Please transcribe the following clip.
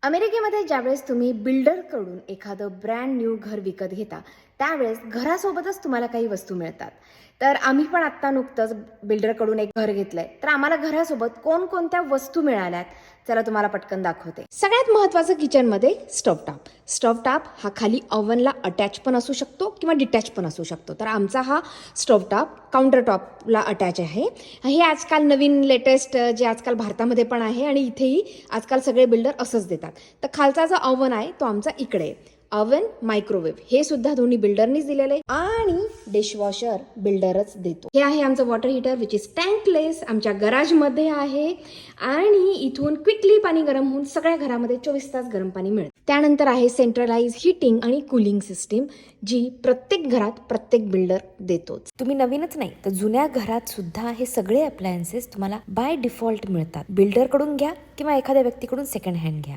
अमेरिकेमध्ये ज्यावेळेस तुम्ही बिल्डरकडून एखादं ब्रँड न्यू घर विकत घेता त्यावेळेस घरासोबतच तुम्हाला काही वस्तू मिळतात. तर आम्ही पण आत्ता नुकतंच बिल्डरकडून एक घर घेतलंय. तर आम्हाला घरासोबत कोणकोणत्या वस्तू मिळाल्यात चला तुम्हाला पटकन दाखवते. सगळ्यात महत्त्वाचं किचनमध्ये स्टोव्ह टॉप. स्टोव्ह टॉप हा खाली ओव्हनला अटॅच पण असू शकतो किंवा डिटॅच पण असू शकतो. तर आमचा हा स्टोव्ह टॉप काउंटर टॉपला अटॅच आहे. हे आजकाल नवीन लेटेस्ट जे आजकाल भारतामध्ये पण आहे आणि इथेही आजकाल सगळे बिल्डर असंच देतात. तर खालचा जो ओव्हन आहे तो आमचा इकडे आहे. ओव्हन, मायक्रोवेव्ह हे सुद्धा दोन्ही बिल्डरनीच दिलेले आहे आणि डिशवॉशर बिल्डरच देतो. हे आहे आमचं वॉटर हीटर विच इज टँकलेस, आमच्या गराजमध्ये आहे आणि इथून क्विकली पाणी गरम होऊन सगळ्या घरामध्ये 24 तास गरम पाणी मिळतं. त्यानंतर आहे सेंट्रलाइज हीटिंग आणि कूलिंग सिस्टीम जी प्रत्येक घरात प्रत्येक बिल्डर देतोच. तुम्ही नवीनच नाही तर जुन्या घरात सुद्धा हे सगळे अप्लायन्सेस तुम्हाला बाय डिफॉल्ट मिळतात. बिल्डरकडून घ्या किंवा एखाद्या व्यक्तीकडून सेकंड हँड घ्या.